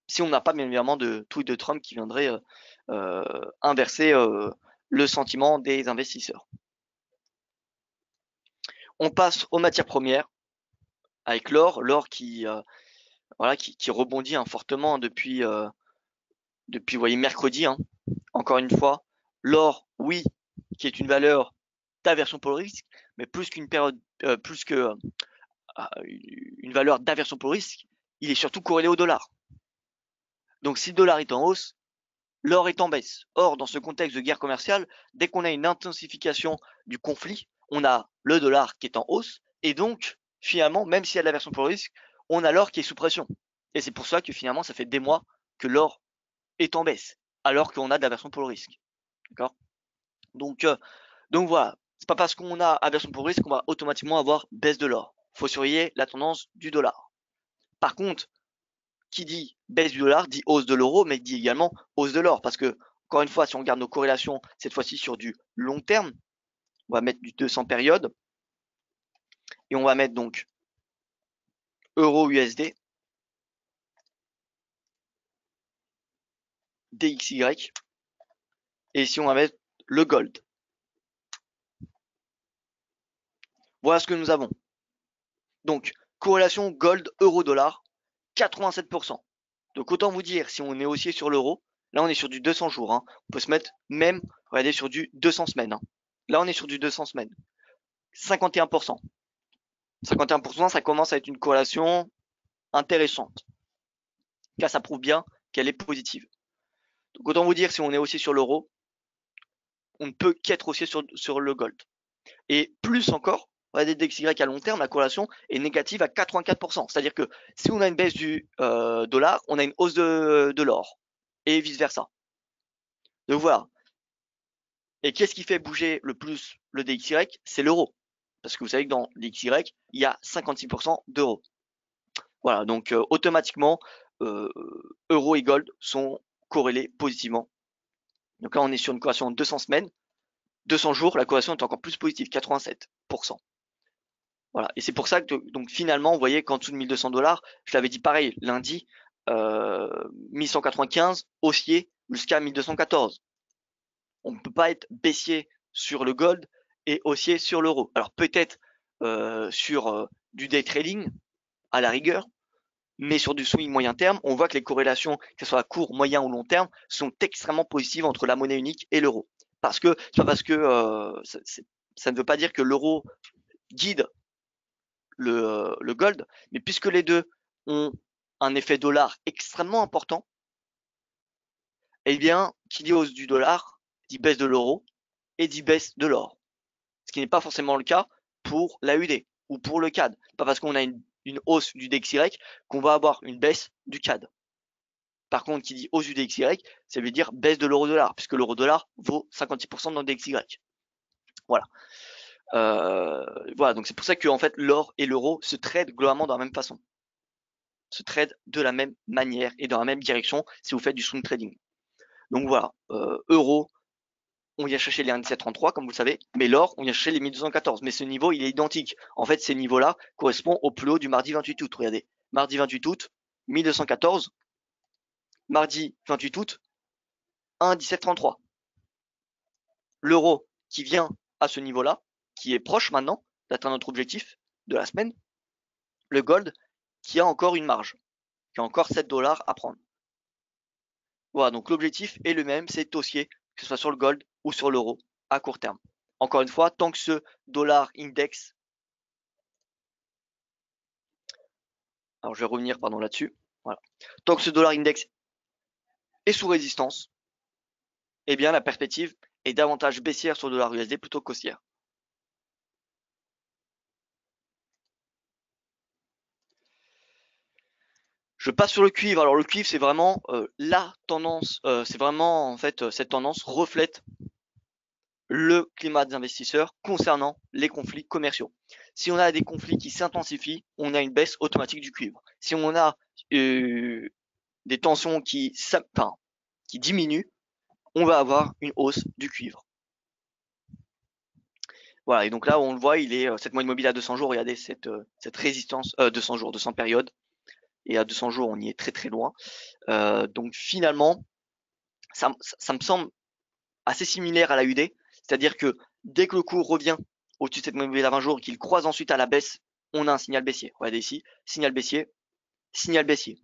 Si on n'a pas bien évidemment de tweet de Trump qui viendrait inverser le sentiment des investisseurs. On passe aux matières premières avec l'or qui voilà qui rebondit, hein, fortement depuis vous voyez mercredi, hein. Encore une fois, l'or, oui, qui est une valeur d'aversion pour le risque, mais plus qu'une période, plus que une valeur d'aversion pour le risque, il est surtout corrélé au dollar. Donc si le dollar est en hausse, l'or est en baisse. Or, dans ce contexte de guerre commerciale, dès qu'on a une intensification du conflit, on a le dollar qui est en hausse, et donc, finalement, même s'il y a de l'aversion pour le risque, on a l'or qui est sous pression. Et c'est pour ça que finalement, ça fait des mois que l'or est en baisse, alors qu'on a de l'aversion pour le risque. D'accord? Donc voilà, c'est pas parce qu'on a aversion pour le risque qu'on va automatiquement avoir baisse de l'or. Il faut surveiller la tendance du dollar. Par contre, qui dit baisse du dollar dit hausse de l'euro, mais dit également hausse de l'or. Parce que, encore une fois, si on regarde nos corrélations, cette fois-ci sur du long terme, on va mettre du 200 périodes, et on va mettre donc euro USD, DXY, et ici on va mettre le gold. Voilà ce que nous avons. Donc, corrélation gold euro-dollar, 87%. Donc autant vous dire, si on est haussier sur l'euro, là on est sur du 200 jours, hein. On peut se mettre même, regardez, sur du 200 semaines, hein. Là on est sur du 200 semaines. 51%. 51%, ça commence à être une corrélation intéressante. Car ça prouve bien qu'elle est positive. Donc autant vous dire, si on est haussier sur l'euro, on ne peut qu'être haussier sur le gold. Et plus encore, regardez DXY à long terme, la corrélation est négative à 84%. C'est-à-dire que si on a une baisse du dollar, on a une hausse de l'or. Et vice-versa. Donc voilà. Et qu'est-ce qui fait bouger le plus le DXY? C'est l'euro. Parce que vous savez que dans DXY, il y a 56% d'euros. Voilà, donc automatiquement, euro et gold sont corrélés positivement. Donc là, on est sur une corrélation de 200 semaines. 200 jours, la corrélation est encore plus positive, 87%. Voilà, et c'est pour ça que donc finalement, vous voyez qu'en dessous de 1200 $, je l'avais dit pareil lundi, 1195 haussier jusqu'à 1214. On ne peut pas être baissier sur le gold et haussier sur l'euro. Alors peut-être sur du day trading à la rigueur, mais sur du swing moyen terme, on voit que les corrélations, que ce soit à court, moyen ou long terme, sont extrêmement positives entre la monnaie unique et l'euro. Parce que c'est pas parce que ça ne veut pas dire que l'euro guide le gold, mais puisque les deux ont un effet dollar extrêmement important, eh bien, qui dit hausse du dollar, dit baisse de l'euro et dit baisse de l'or. Ce qui n'est pas forcément le cas pour l'AUD ou pour le CAD. Pas parce qu'on a une une hausse du DXY qu'on va avoir une baisse du CAD. Par contre, qui dit hausse du DXY, ça veut dire baisse de l'euro-dollar, puisque l'euro-dollar vaut 56% dans le DXY. Voilà. Voilà, donc c'est pour ça que en fait l'or et l'euro se tradent globalement de la même façon, se tradent de la même manière et dans la même direction si vous faites du swing trading. Donc voilà, euro, on vient chercher les 1,1733 comme vous le savez, mais l'or, on vient chercher les 1214. Mais ce niveau, il est identique. En fait, ces niveaux-là correspondent au plus haut du mardi 28 août. Regardez, mardi 28 août, 1214, mardi 28 août, 1,1733. L'euro qui vient à ce niveau-là, qui est proche maintenant d'atteindre notre objectif de la semaine. Le gold qui a encore une marge, qui a encore 7 dollars à prendre. Voilà, donc l'objectif est le même, c'est haussier, que ce soit sur le gold ou sur l'euro à court terme. Encore une fois, tant que ce dollar index, alors je vais revenir pardon là-dessus, voilà. Tant que ce dollar index est sous résistance, eh bien la perspective est davantage baissière sur le dollar USD plutôt qu'haussière. Je passe sur le cuivre. Alors le cuivre, c'est vraiment la tendance, c'est vraiment en fait cette tendance reflète le climat des investisseurs concernant les conflits commerciaux. Si on a des conflits qui s'intensifient, on a une baisse automatique du cuivre. Si on a des tensions qui diminuent, on va avoir une hausse du cuivre. Voilà, et donc là, on le voit, il est cette moyenne mobile à 200 jours, regardez cette résistance, 200 jours, 200 périodes, et à 200 jours, on y est très très loin. Donc finalement, ça me semble assez similaire à la UD, c'est-à-dire que dès que le cours revient au-dessus de cette moyenne mobile à 20 jours et qu'il croise ensuite à la baisse, on a un signal baissier. Regardez ici, signal baissier, signal baissier.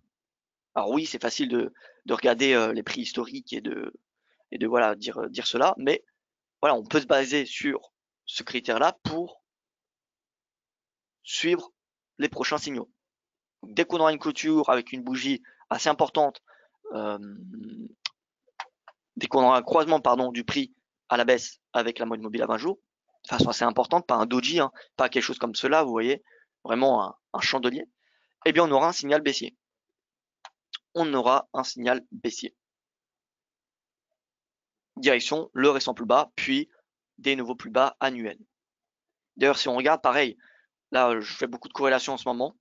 Alors oui, c'est facile de regarder les prix historiques et de voilà dire cela, mais voilà, on peut se baser sur ce critère-là pour suivre les prochains signaux. Donc, dès qu'on aura une clôture avec une bougie assez importante, dès qu'on aura un croisement du prix à la baisse avec la moyenne mobile à 20 jours, de façon assez importante, pas un doji, hein, pas quelque chose comme cela, vous voyez, vraiment un chandelier, eh bien on aura un signal baissier. On aura un signal baissier. Direction le récent plus bas, puis des nouveaux plus bas annuels. D'ailleurs, si on regarde, pareil, là je fais beaucoup de corrélations en ce moment,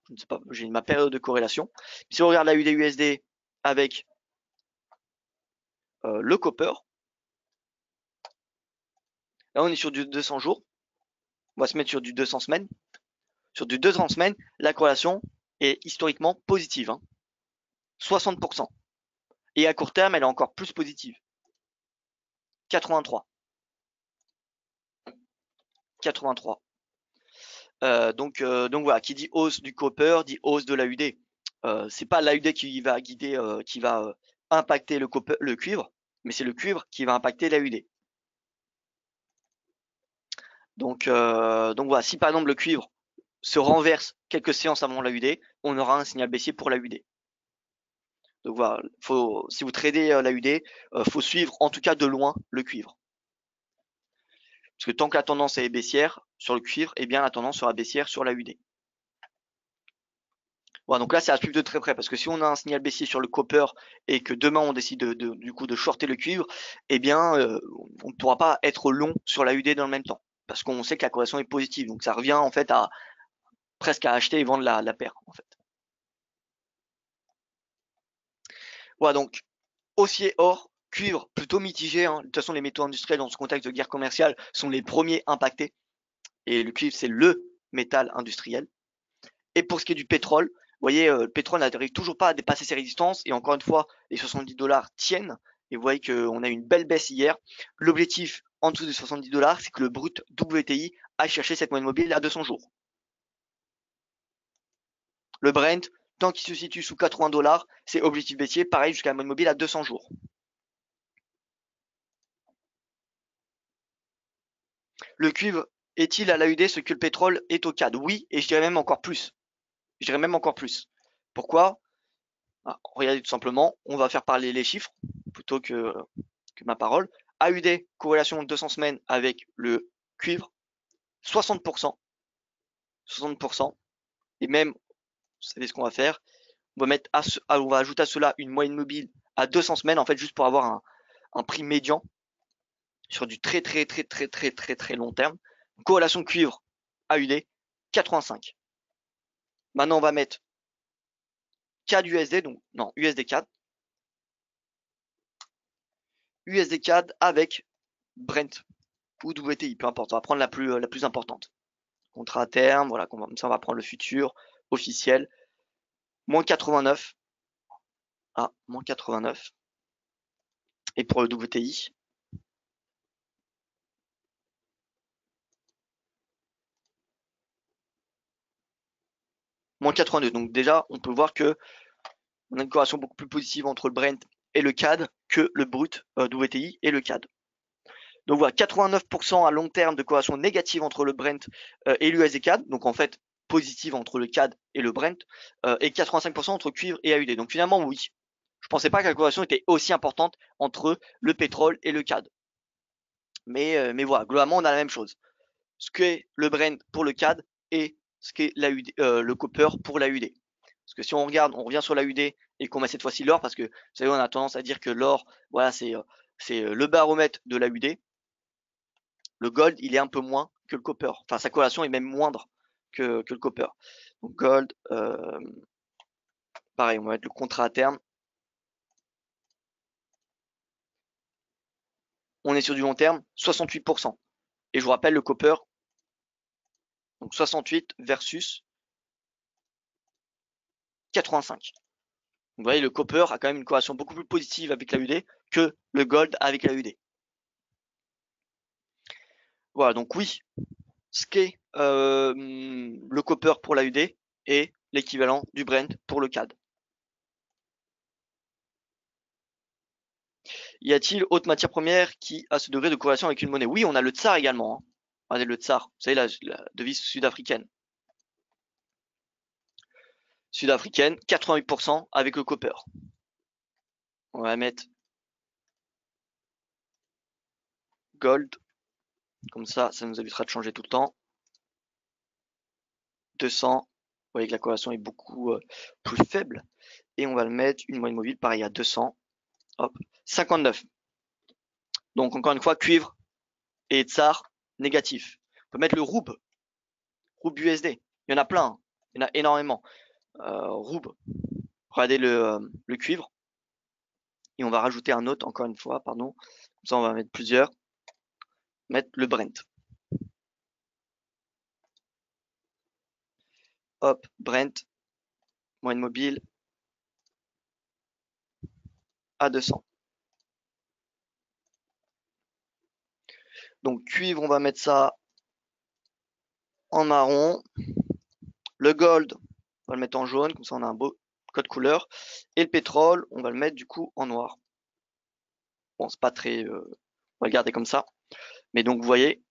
je ne sais pas, j'ai ma période de corrélation. Si on regarde la UD/USD avec le copper, là on est sur du 200 jours, on va se mettre sur du 200 semaines. Sur du 200 semaines, la corrélation est historiquement positive, hein, 60%. Et à court terme, elle est encore plus positive, 83. 83. Donc voilà, qui dit hausse du copper dit hausse de l'AUD. C'est pas l'AUD qui va guider, qui va impacter le cuivre, mais c'est le cuivre qui va impacter l'AUD. Donc voilà, si par exemple le cuivre se renverse quelques séances avant l'AUD, on aura un signal baissier pour l'AUD. Donc voilà, si vous tradez l'AUD, faut suivre en tout cas de loin le cuivre. Parce que tant que la tendance est baissière sur le cuivre, eh bien la tendance sera baissière sur l'AUD. Voilà, donc là c'est à suivre de très près, parce que si on a un signal baissier sur le copper et que demain on décide du coup de shorter le cuivre, eh bien on ne pourra pas être long sur l'AUD dans le même temps, parce qu'on sait que la corrélation est positive, donc ça revient en fait à presque à acheter et vendre la paire en fait. Voilà, donc haussier or, cuivre plutôt mitigé, hein. De toute façon les métaux industriels dans ce contexte de guerre commerciale sont les premiers impactés, et le cuivre c'est le métal industriel. Et pour ce qui est du pétrole, vous voyez, le pétrole n'arrive toujours pas à dépasser ses résistances, et encore une fois, les 70 dollars tiennent, et vous voyez qu'on a eu une belle baisse hier. L'objectif en dessous des 70 dollars, c'est que le brut WTI aille chercher cette moyenne mobile à 200 jours. Le Brent, tant qu'il se situe sous 80 dollars, c'est objectif baissier, pareil jusqu'à la moyenne mobile à 200 jours. Le cuivre est-il à l'AUD ce que le pétrole est au CAD? Oui, et je dirais même encore plus. Je dirais même encore plus. Pourquoi? Regardez tout simplement, on va faire parler les chiffres plutôt que ma parole. AUD, corrélation de 200 semaines avec le cuivre, 60%. 60%. Et même, vous savez ce qu'on va faire, on va mettre on va ajouter à cela une moyenne mobile à 200 semaines, en fait, juste pour avoir un prix médian sur du très très très très très très très long terme. Corrélation cuivre AUD 85. Maintenant, on va mettre CAD USD, donc non, USD CAD. USD CAD avec Brent ou WTI, peu importe. On va prendre la plus importante. Contrat à terme, voilà, comme ça on va prendre le futur officiel. Moins 89. Ah, moins 89. Et pour le WTI, moins 82. Donc déjà, on peut voir que on a une corrélation beaucoup plus positive entre le Brent et le CAD que le brut WTI et le CAD. Donc voilà, 89% à long terme de corrélation négative entre le Brent et l'USD CAD. Donc en fait, positive entre le CAD et le Brent. Et 85% entre cuivre et AUD. Donc finalement, oui. Je pensais pas que la corrélation était aussi importante entre le pétrole et le CAD. Mais voilà, globalement, on a la même chose. Ce qu'est le Brent pour le CAD et ce qu'est le copper pour l'AUD. Parce que si on regarde, on revient sur l'AUD et qu'on met cette fois-ci l'or, parce que vous savez, on a tendance à dire que l'or, voilà, c'est le baromètre de l'AUD. Le gold, il est un peu moins que le copper. Enfin, sa corrélation est même moindre que le copper. Donc gold, pareil, on va mettre le contrat à terme. On est sur du long terme, 68%. Et je vous rappelle le copper, donc 68 versus 85. Vous voyez, le copper a quand même une corrélation beaucoup plus positive avec l'AUD que le gold avec l'AUD. Voilà, donc oui, ce qu'est le copper pour l'AUD est l'équivalent du Brent pour le CAD. Y a-t-il autre matière première qui a ce degré de corrélation avec une monnaie? Oui, on a le tsar également. Hein. Regardez le tsar, vous savez, la devise sud-africaine. Sud-africaine, 88% avec le copper. On va mettre gold, comme ça nous évitera de changer tout le temps. 200, vous voyez que la corrélation est beaucoup plus faible. Et on va le mettre une moyenne mobile, pareil à 200. Hop, 59. Donc encore une fois, cuivre et tsar négatif. On peut mettre le roub USD. Il y en a plein, hein. Il y en a énormément. Roub, regardez le cuivre. Et on va rajouter un autre, encore une fois, pardon. Comme ça, on va mettre plusieurs. Mettre le Brent. Hop, Brent, moyenne mobile à 200. Donc cuivre, on va mettre ça en marron. Le gold, on va le mettre en jaune, comme ça on a un beau code couleur. Et le pétrole, on va le mettre du coup en noir. Bon, c'est pas très... on va le garder comme ça. Mais donc vous voyez,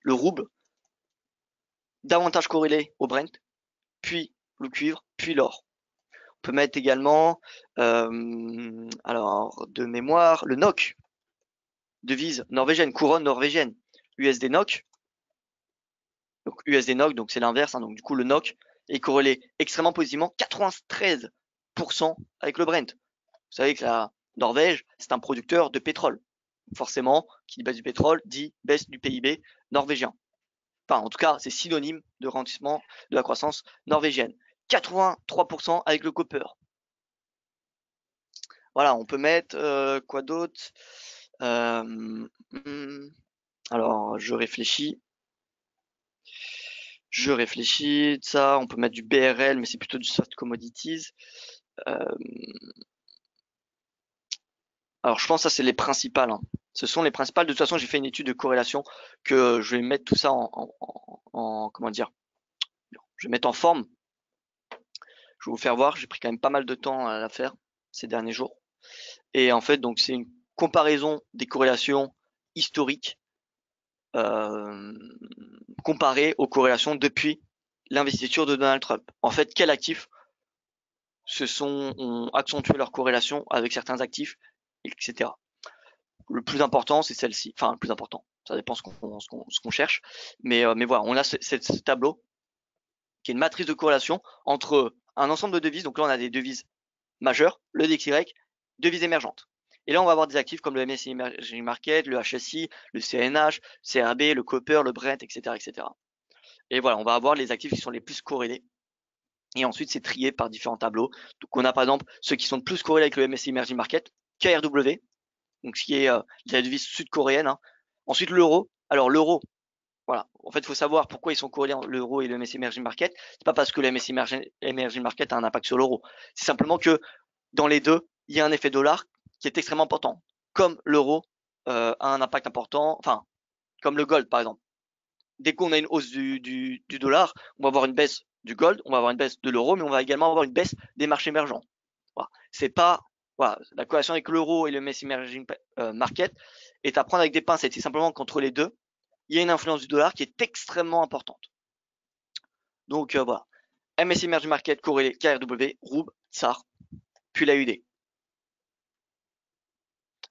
le rouble, davantage corrélé au Brent, puis le cuivre, puis l'or. On peut mettre également, alors de mémoire, le NOK, devise norvégienne, couronne norvégienne, USD NOK. Donc USD NOK, donc c'est l'inverse, hein, donc du coup le NOK est corrélé extrêmement positivement, 93% avec le Brent. Vous savez que la Norvège, c'est un producteur de pétrole. Forcément, qui dit baisse du pétrole dit baisse du PIB norvégien. Enfin, en tout cas, c'est synonyme de ralentissement de la croissance norvégienne. 83% avec le copper. Voilà, on peut mettre quoi d'autre? Alors, je réfléchis. Ça, on peut mettre du BRL, mais c'est plutôt du soft commodities. Alors, je pense que ça, c'est les principales. Hein. Ce sont les principales. De toute façon, j'ai fait une étude de corrélation que je vais mettre tout ça en comment dire? Je vais mettre en forme. Je vais vous faire voir. J'ai pris quand même pas mal de temps à la faire ces derniers jours. Et en fait, donc, c'est une comparaison des corrélations historiques comparées aux corrélations depuis l'investiture de Donald Trump. En fait, quels actifs ont accentué leur corrélation avec certains actifs, etc. Le plus important, c'est celle-ci. Enfin, le plus important. Ça dépend ce qu'on cherche. Mais voilà, on a ce tableau qui est une matrice de corrélation entre un ensemble de devises. Donc là, on a des devises majeures, le DXY, devises émergentes. Et là, on va avoir des actifs comme le MSCI Emerging Market, le HSI, le CNH, CRB, le Copper, le Brent, etc., etc. Et voilà, on va avoir les actifs qui sont les plus corrélés. Et ensuite, c'est trié par différents tableaux. Donc, on a par exemple ceux qui sont plus corrélés avec le MSCI Emerging Market, KRW, donc ce qui est la devise sud-coréenne. Hein. Ensuite, l'euro. Alors, l'euro, voilà. En fait, il faut savoir pourquoi ils sont corrélés l'euro et le MSCI Emerging Market. C'est pas parce que le MSCI Emerging Market a un impact sur l'euro. C'est simplement que dans les deux, il y a un effet dollar qui est extrêmement important. Comme l'euro a un impact important, enfin, comme le gold par exemple. Dès qu'on a une hausse du dollar, on va avoir une baisse du gold, on va avoir une baisse de l'euro, mais on va également avoir une baisse des marchés émergents. Voilà. C'est pas, voilà, la corrélation avec l'euro et le MSCI Emerging Market est à prendre avec des pincettes. C'est simplement qu'entre les deux, il y a une influence du dollar qui est extrêmement importante. Donc voilà. MSCI Emerging Market corrélé KRW, ROUB, SAR, puis l'AUD.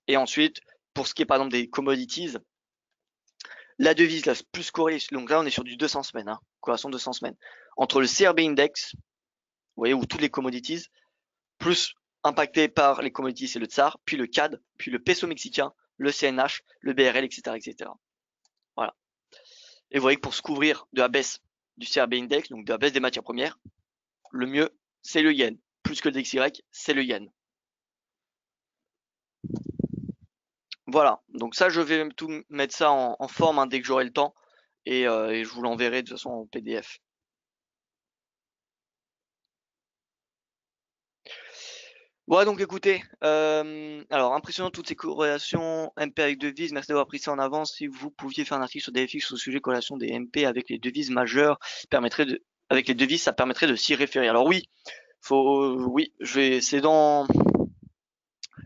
Et ensuite, pour ce qui est par exemple des commodities, la devise la plus corrélée, donc là on est sur du 200 semaines, hein, corrélation 200 semaines, entre le CRB Index, vous voyez, où toutes les commodities, plus impacté par les commodities, c'est le TSAR, puis le CAD, puis le peso mexicain, le CNH, le BRL, etc., etc. Voilà. Et vous voyez que pour se couvrir de la baisse du CRB Index, donc de la baisse des matières premières, le mieux, c'est le yen. Plus que le DXY, c'est le yen. Voilà, donc ça, je vais tout mettre ça en forme hein, dès que j'aurai le temps et je vous l'enverrai de toute façon en PDF. Voilà, donc écoutez, alors impressionnant toutes ces corrélations MP avec devises, merci d'avoir pris ça en avance. Si vous pouviez faire un article sur DFX sur le sujet corrélation des MP avec les devises majeures, avec les devises, ça permettrait de s'y référer. Alors oui, oui, c'est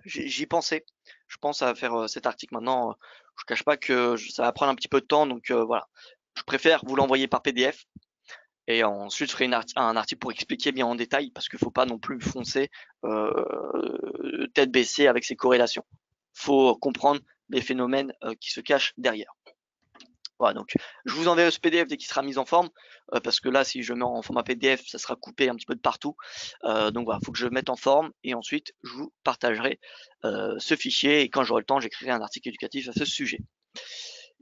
j'y pensais. Je pense à faire cet article maintenant. Je cache pas que ça va prendre un petit peu de temps, donc voilà. Je préfère vous l'envoyer par PDF et ensuite je ferai un article pour expliquer bien en détail parce qu'il faut pas non plus foncer tête baissée avec ces corrélations. Faut comprendre les phénomènes qui se cachent derrière. Voilà, donc je vous enverrai ce PDF dès qu'il sera mis en forme, parce que là, si je mets en format PDF, ça sera coupé un petit peu de partout. Donc voilà, il faut que je le mette en forme et ensuite je vous partagerai ce fichier et quand j'aurai le temps, j'écrirai un article éducatif à ce sujet.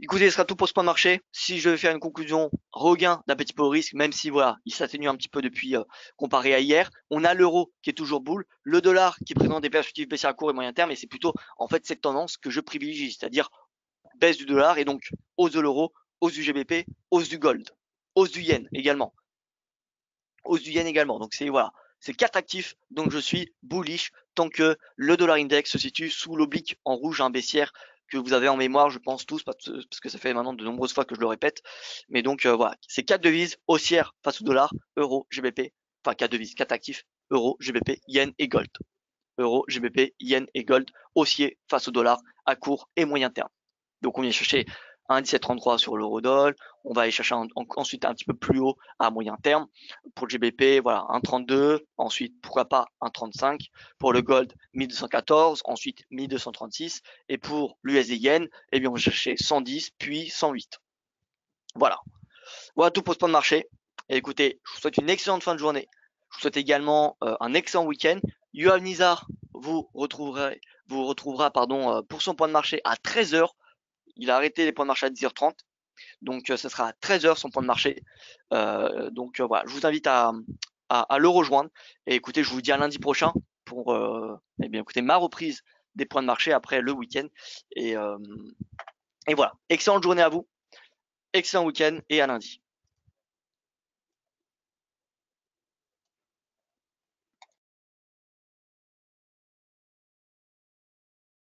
Écoutez, ce sera tout pour ce point de marché. Si je devais faire une conclusion, regain d'appétit pour le risque, même si voilà, il s'atténue un petit peu depuis comparé à hier. On a l'euro qui est toujours boule, le dollar qui présente des perspectives baissières à court et moyen terme, et c'est plutôt en fait cette tendance que je privilégie, c'est-à-dire baisse du dollar et donc hausse de l'euro, hausse du GBP, hausse du gold, hausse du yen également. Hausse du yen également. Donc c'est voilà, c'est 4 actifs donc je suis bullish tant que le dollar index se situe sous l'oblique en rouge un baissière que vous avez en mémoire, je pense tous, parce que ça fait maintenant de nombreuses fois que je le répète. Mais donc voilà, c'est 4 devises haussières face au dollar, euro, GBP, enfin 4 devises, 4 actifs, euro, GBP, yen et gold. Euro, GBP, yen et gold haussiers face au dollar à court et moyen terme. Donc on vient chercher un 17,33 sur l'eurodoll, on va aller chercher ensuite un petit peu plus haut à moyen terme. Pour le GBP, voilà, 1,32, ensuite pourquoi pas 1,35. Pour le gold, 1214, ensuite 1236. Et pour l'USD yen, eh bien on va chercher 110 puis 108. Voilà. Voilà tout pour ce point de marché. Et écoutez, je vous souhaite une excellente fin de journée. Je vous souhaite également un excellent week-end. Yoav Nizar vous retrouvera pour son point de marché à 13h. Il a arrêté les points de marché à 10h30. Donc, ce sera à 13h son point de marché. Donc, voilà, je vous invite à le rejoindre. Et écoutez, je vous dis à lundi prochain pour écoutez, ma reprise des points de marché après le week-end. Et voilà, excellente journée à vous, excellent week-end et à lundi.